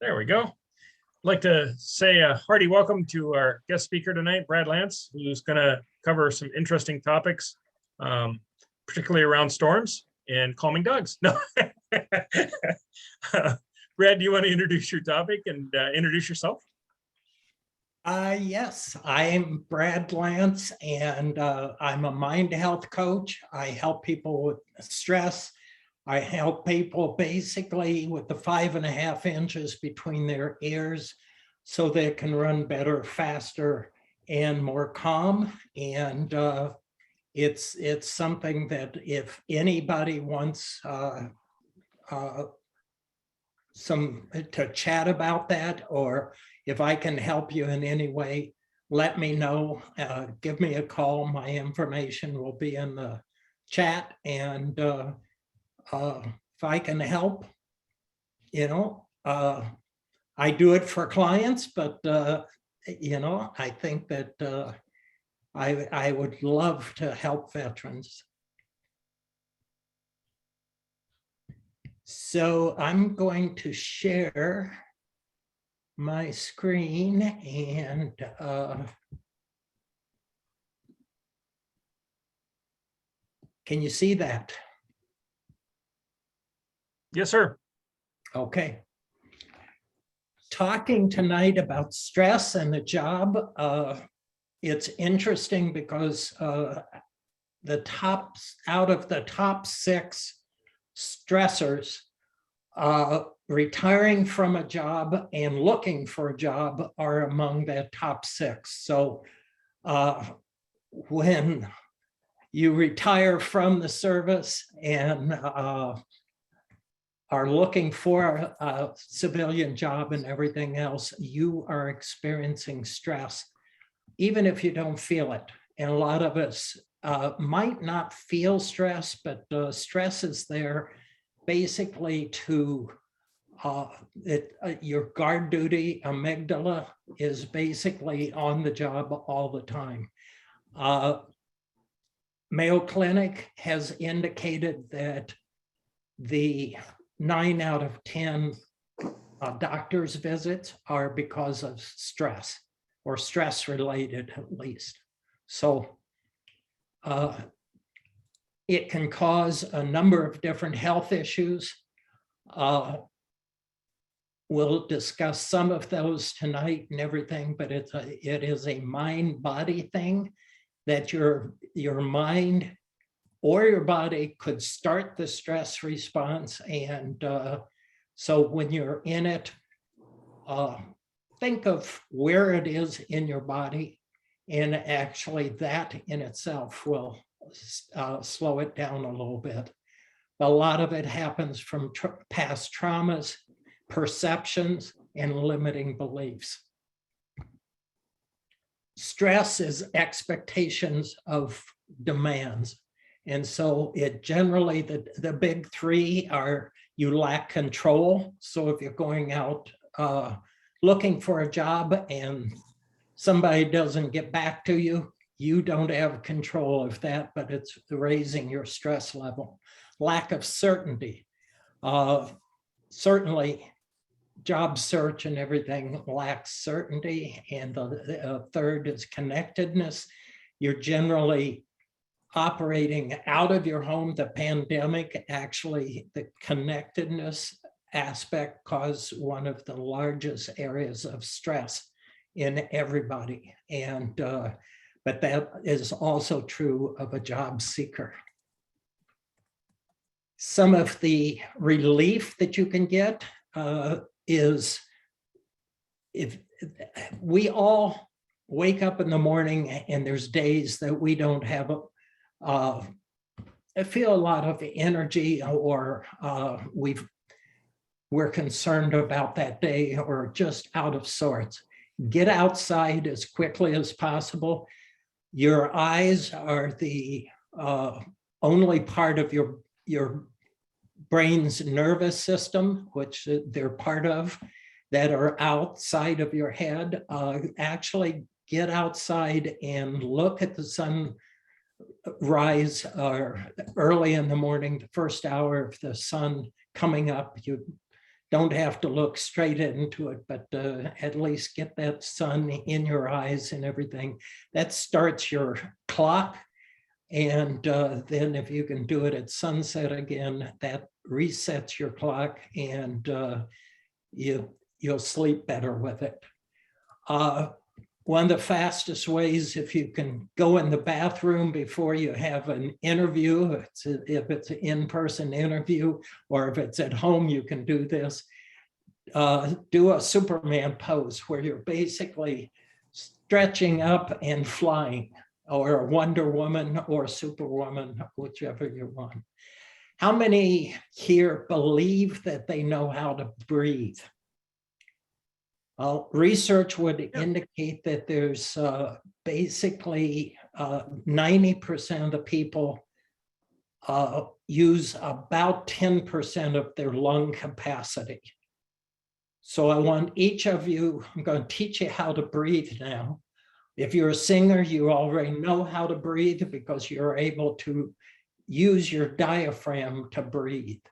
There we go. I'd like to say a hearty welcome to our guest speaker tonight, Brad Lantz, who's going to cover some interesting topics, particularly around storms and calming dogs. No. Brad, do you want to introduce your topic and introduce yourself? Yes, I'm Brad Lantz, and I'm a mind health coach. I help people with stress. I help people basically with the 5.5 inches between their ears so they can run better, faster, and more calm. And it's something that if anybody wants to chat about that, or if I can help you in any way, let me know. Give me a call. My information will be in the chat, and if I can help, I do it for clients, but I think that I would love to help veterans. So I'm going to share my screen, and can you see that? Yes, sir. Okay. Talking tonight about stress and the job. It's interesting because out of the top 6 stressors, retiring from a job and looking for a job are among the top 6. So when you retire from the service and are looking for a civilian job and everything else, you are experiencing stress, even if you don't feel it. And a lot of us might not feel stress, but stress is there basically to your guard duty, amygdala, is basically on the job all the time. Mayo Clinic has indicated that the 9 out of 10 doctor's visits are because of stress, or stress related at least. So it can cause a number of different health issues. We'll discuss some of those tonight and everything, but it is a mind-body thing, that your mind or your body could start the stress response. And so when you're in it, think of where it is in your body, and actually that in itself will slow it down a little bit. A lot of it happens from past traumas, perceptions, and limiting beliefs. Stress is expectations of demands. And so it generally, the big 3 are: you lack control. So if you're going out looking for a job and somebody doesn't get back to you, you don't have control of that, but it's raising your stress level. Lack of certainty. Certainly job search and everything lacks certainty. And the third is connectedness. You're generally operating out of your home. The pandemic, actually, the connectedness aspect caused one of the largest areas of stress in everybody. And but that is also true of a job seeker. Some of the relief that you can get is, if we all wake up in the morning and there's days that we don't have I feel a lot of energy, or we're concerned about that day, or just out of sorts. Get outside as quickly as possible. Your eyes are the only part of your brain's nervous system, which they're part of, that are outside of your head. Actually get outside and look at the sun rise, or early in the morning, the first hour of the sun coming up. You don't have to look straight into it, but at least get that sun in your eyes and everything. That starts your clock. And then if you can do it at sunset again, that resets your clock, and you'll sleep better with it. One of the fastest ways, if you can go in the bathroom before you have an interview, if it's an in-person interview, or if it's at home, you can do this. Do a Superman pose where you're basically stretching up and flying, or a Wonder Woman or Superwoman, whichever you want. How many here believe that they know how to breathe? Research would indicate that there's basically 90% of the people use about 10% of their lung capacity. So I want each of you, I'm going to teach you how to breathe now. If you're a singer, you already know how to breathe because you're able to use your diaphragm to breathe.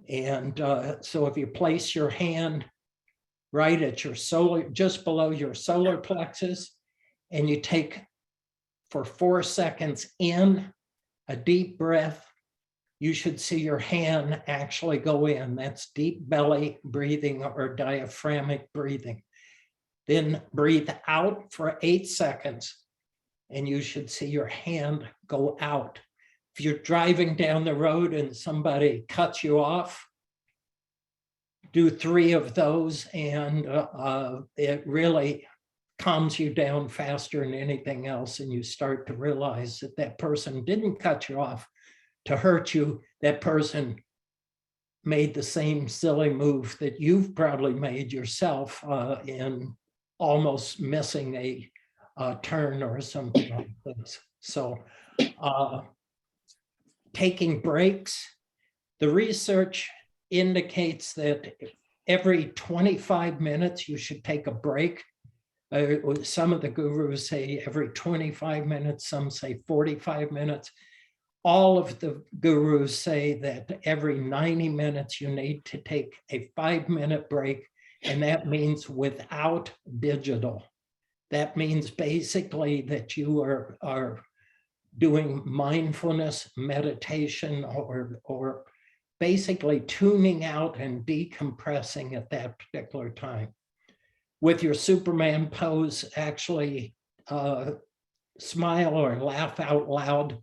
And so if you place your hand right at your solar, just below your solar plexus, and you take for 4 seconds in a deep breath, you should see your hand actually go in. That's deep belly breathing or diaphragmic breathing. Then breathe out for 8 seconds, and you should see your hand go out. If you're driving down the road and somebody cuts you off, do 3 of those, and it really calms you down faster than anything else, and you start to realize that that person didn't cut you off to hurt you. That person made the same silly move that you've probably made yourself in almost missing a turn or something like this. So taking breaks, the research indicates that every 25 minutes you should take a break. Some of the gurus say every 25 minutes, some say 45 minutes. All of the gurus say that every 90 minutes you need to take a 5-minute break, and that means without digital. That means basically that you are doing mindfulness meditation, or basically tuning out and decompressing at that particular time. With your Superman pose, actually smile or laugh out loud.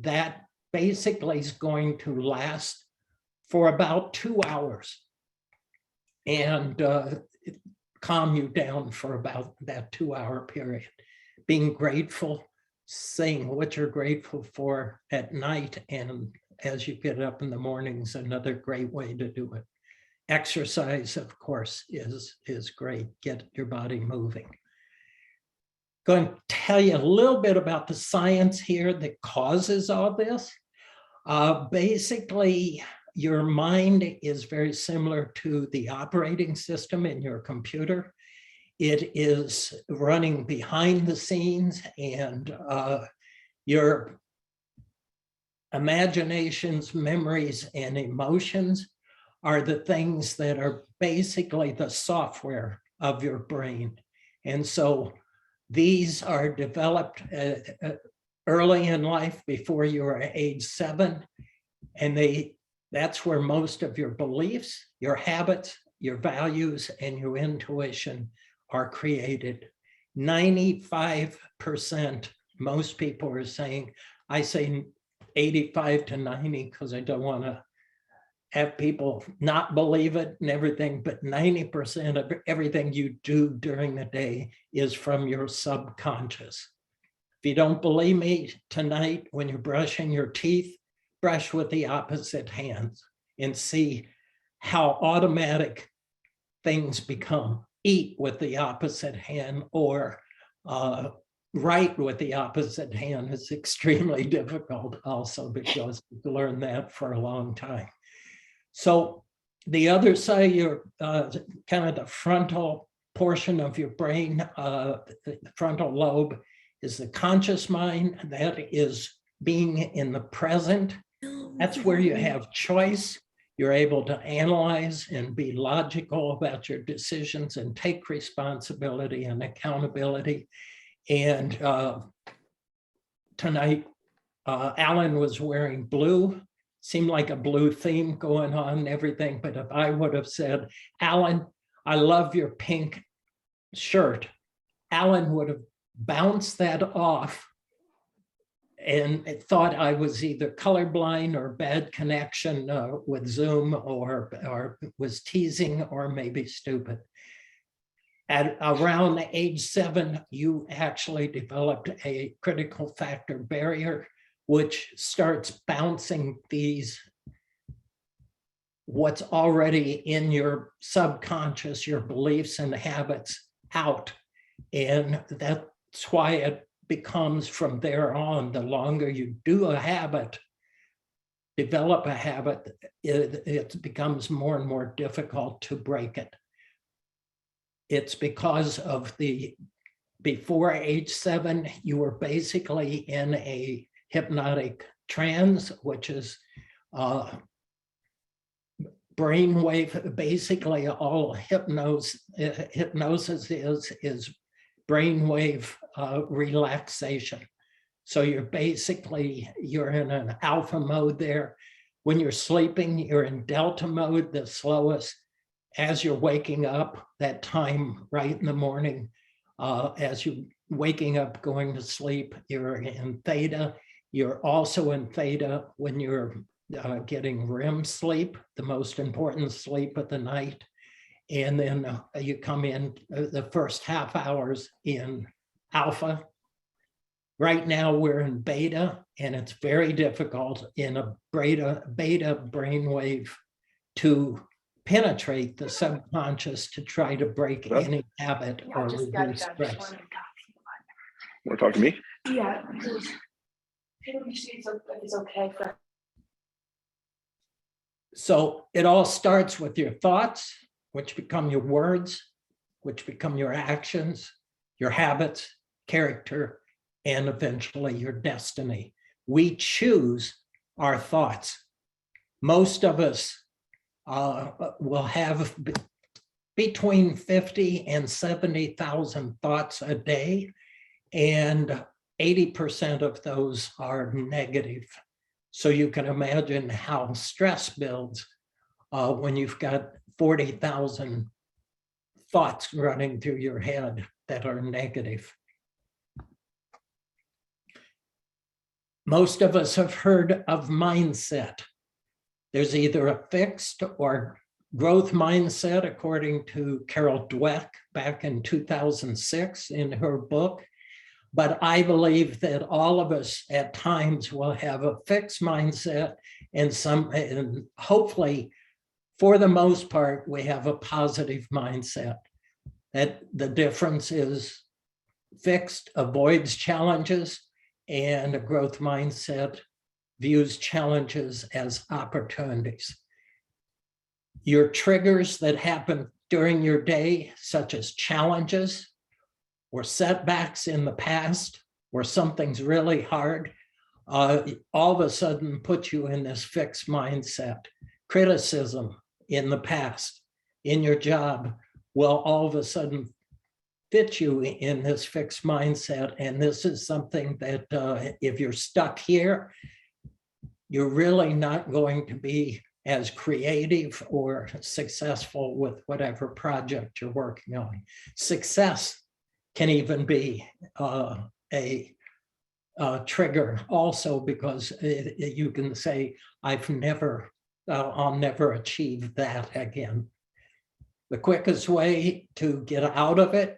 That basically is going to last for about 2 hours and calm you down for about that 2-hour period. Being grateful, saying what you're grateful for at night, and as you get up in the morning is another great way to do it. Exercise, of course, is great. Get your body moving. Going to tell you a little bit about the science here that causes all this. Basically, your mind is very similar to the operating system in your computer. It is running behind the scenes, and your imaginations, memories, and emotions are the things that are basically the software of your brain. And so these are developed early in life, before you are age 7. And that's where most of your beliefs, your habits, your values, and your intuition are created. 95%, most people are saying, I say 85 to 90 because I don't want to have people not believe it and everything, but 90% of everything you do during the day is from your subconscious. If you don't believe me, tonight when you're brushing your teeth, brush with the opposite hands and see how automatic things become. Eat with the opposite hand, or write with the opposite hand is extremely difficult also, because we've learned that for a long time. So the other side, your kind of the frontal portion of your brain, the frontal lobe, is the conscious mind. That is being in the present. That's where you have choice. You're able to analyze and be logical about your decisions and take responsibility and accountability. And tonight, Alan was wearing blue, seemed like a blue theme going on and everything. But if I would have said, Alan, I love your pink shirt, Alan would have bounced that off and thought I was either colorblind or bad connection with Zoom, or was teasing, or maybe stupid. At around age 7, you actually developed a critical factor barrier, which starts bouncing what's already in your subconscious, your beliefs and habits out. And that's why it becomes, from there on, the longer you do a habit, develop a habit, it becomes more and more difficult to break it. It's because of before age 7, you were basically in a hypnotic trance, which is brainwave. Basically, all hypnosis is brainwave relaxation. So you're in an alpha mode there. When you're sleeping, you're in delta mode, the slowest. As you're waking up, that time right in the morning, as you're waking up, going to sleep, you're in theta. You're also in theta when you're getting REM sleep, the most important sleep of the night. And then you come in the first half hours in alpha. Right now we're in beta, and it's very difficult in a beta brainwave to penetrate the subconscious to try to break any habit or reduce stress. Want to talk to me? Yeah, please. It's okay for. So it all starts with your thoughts, which become your words, which become your actions, your habits, character, and eventually your destiny. We choose our thoughts. Most of us will have between 50 and 70,000 thoughts a day, and 80% of those are negative. So you can imagine how stress builds when you've got 40,000 thoughts running through your head that are negative. Most of us have heard of mindset. There's either a fixed or growth mindset, according to Carol Dweck back in 2006 in her book. But I believe that all of us at times will have a fixed mindset, and hopefully, for the most part, we have a positive mindset. That the difference is fixed avoids challenges, and a growth mindset views challenges as opportunities. Your triggers that happen during your day, such as challenges or setbacks in the past, or something's really hard, all of a sudden put you in this fixed mindset. Criticism in the past, in your job, will all of a sudden fit you in this fixed mindset. And this is something that if you're stuck here, you're really not going to be as creative or successful with whatever project you're working on. Success can even be a trigger also, because you can say, I'll never achieve that again. The quickest way to get out of it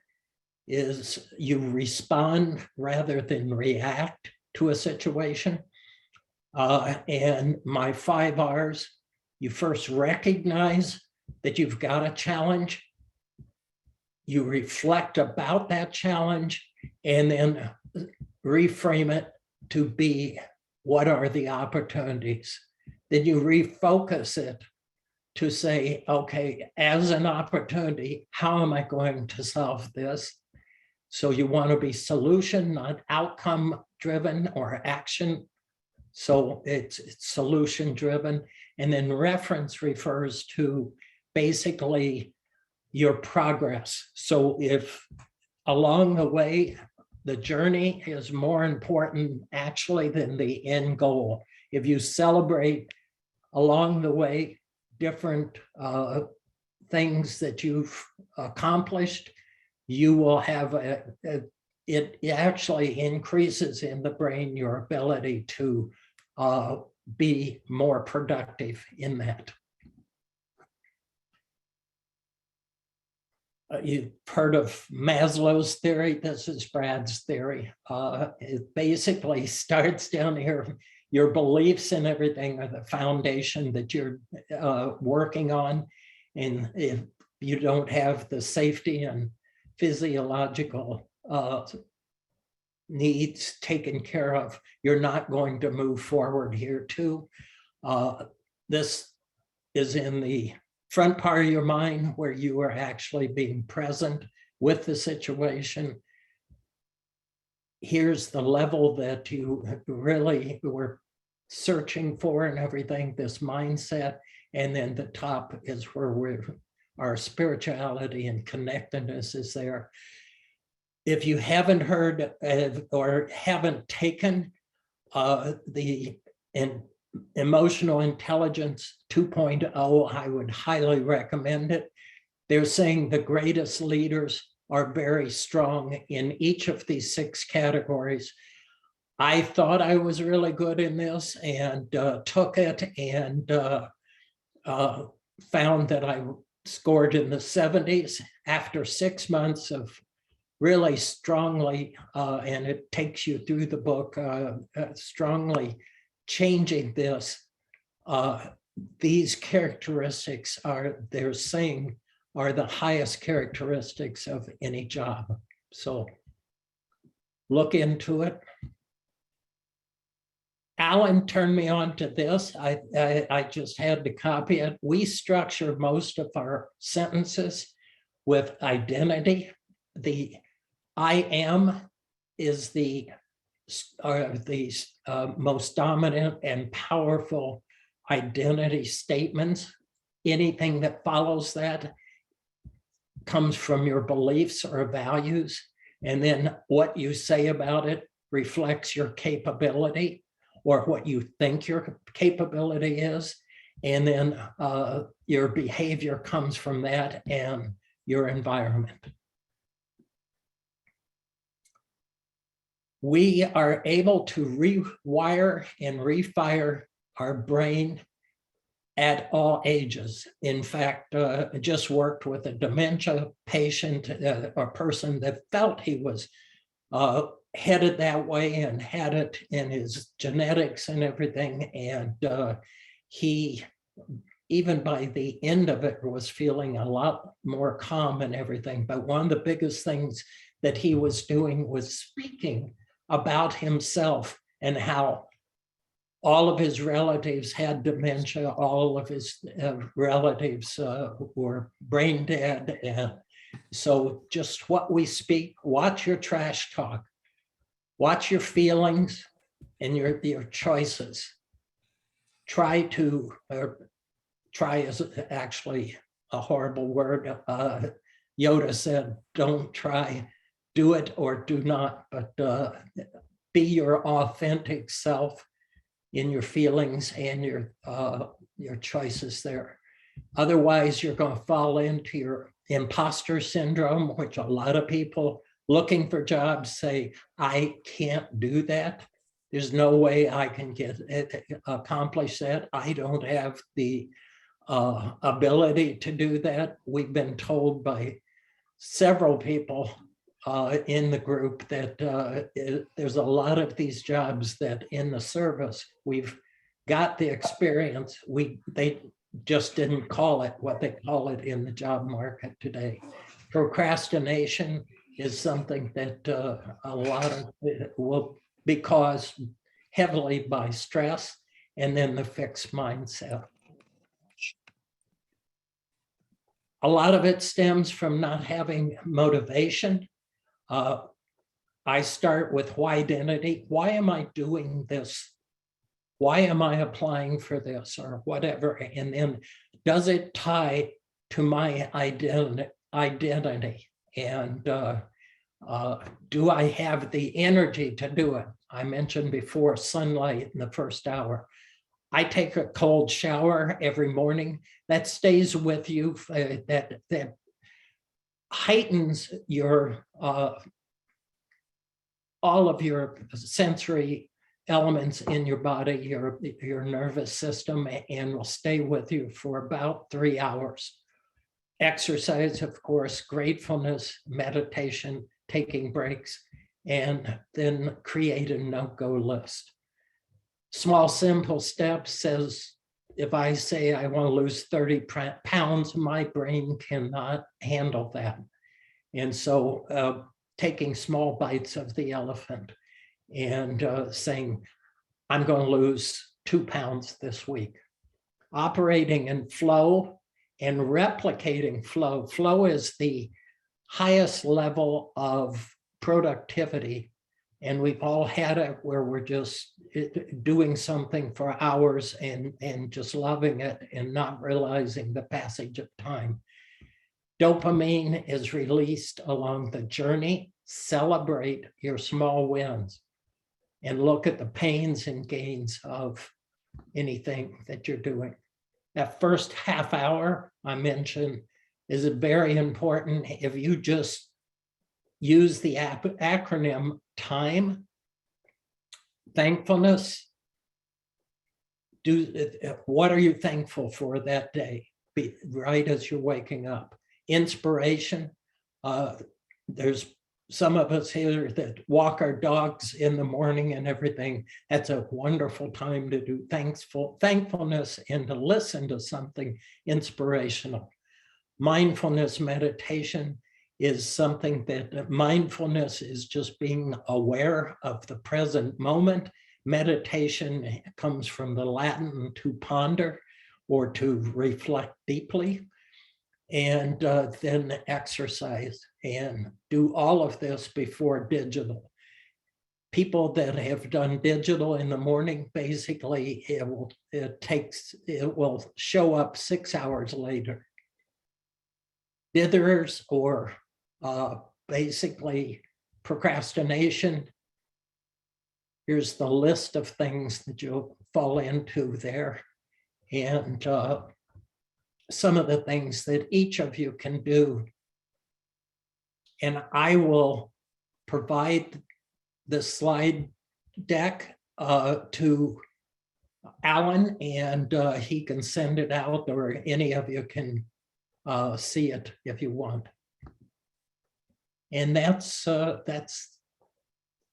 is you respond rather than react to a situation. And my 5 R's, you first recognize that you've got a challenge, you reflect about that challenge, and then reframe it to be, what are the opportunities? Then you refocus it to say, okay, as an opportunity, how am I going to solve this? So you want to be solution, not outcome driven or action. So it's solution driven. And then reference refers to basically your progress. So if along the way, the journey is more important actually than the end goal. If you celebrate along the way different things that you've accomplished, you will have it actually increases in the brain your ability to be more productive in that. You've heard of Maslow's theory. This is Brad's theory. It basically starts down here. Your beliefs and everything are the foundation that you're working on. And if you don't have the safety and physiological needs taken care of, you're not going to move forward here too. This is in the front part of your mind where you are actually being present with the situation. Here's the level that you really were searching for and everything, this mindset. And then the top is where our spirituality and connectedness is there. If you haven't heard or haven't taken the Emotional Intelligence 2.0, I would highly recommend it. They're saying the greatest leaders are very strong in each of these 6 categories. I thought I was really good in this and took it and found that I scored in the 70s after 6 months of really strongly, and it takes you through the book, strongly changing this. These characteristics they're saying, are the highest characteristics of any job. So look into it. Alan turned me on to this. I just had to copy it. We structure most of our sentences with identity. The I am is the most dominant and powerful identity statements. Anything that follows that comes from your beliefs or values, and then what you say about it reflects your capability or what you think your capability is, and then your behavior comes from that and your environment. We are able to rewire and refire our brain at all ages. In fact, I just worked with a dementia patient, a person that felt he was headed that way and had it in his genetics and everything. And he, even by the end of it, was feeling a lot more calm and everything. But one of the biggest things that he was doing was speaking about himself and how all of his relatives had dementia, all of his relatives were brain dead. And so just what we speak, watch your trash talk, watch your feelings and your choices. Try is actually a horrible word. Yoda said, don't try, do it or do not, but be your authentic self in your feelings and your choices there. Otherwise, you're going to fall into your imposter syndrome, which a lot of people looking for jobs say, I can't do that. There's no way I can accomplish that. I don't have the ability to do that. We've been told by several people in the group that there's a lot of these jobs that in the service, we've got the experience. They just didn't call it what they call it in the job market today. Procrastination is something that a lot of it will be caused heavily by stress and then the fixed mindset. A lot of it stems from not having motivation. I start with why identity. Why am I doing this why am I applying for this or whatever? And then does it tie to my identity? And do I have the energy to do it? I mentioned before sunlight in the first hour. I take a cold shower every morning. That stays with you. That heightens your all of your sensory elements in your body, your nervous system, and will stay with you for about 3 hours. Exercise, of course, gratefulness, meditation, taking breaks, and then create a no-go list. Small, simple steps says, if I say I want to lose 30 pounds, my brain cannot handle that. And so taking small bites of the elephant and saying, I'm going to lose 2 pounds this week. Operating in flow and replicating flow. Flow is the highest level of productivity. And we've all had it where we're just doing something for hours and just loving it and not realizing the passage of time. Dopamine is released along the journey. Celebrate your small wins and look at the pains and gains of anything that you're doing. That first half hour I mentioned is very important. If you just use the acronym TIME, thankfulness, what are you thankful for that day? Right as you're waking up. Inspiration, there's some of us here that walk our dogs in the morning and everything. That's a wonderful time to do thankfulness and to listen to something inspirational. Mindfulness meditation is something that mindfulness is just being aware of the present moment. Meditation comes from the Latin to ponder or to reflect deeply. And then exercise and do all of this before digital. People that have done digital in the morning, basically it will show up 6 hours later. Dithers or basically procrastination. Here's the list of things that you'll fall into there. And some of the things that each of you can do. And I will provide the slide deck to Alan, and he can send it out, or any of you can see it if you want. And that's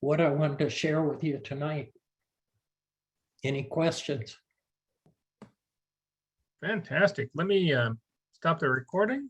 what I wanted to share with you tonight. Any questions? Fantastic. Let me stop the recording.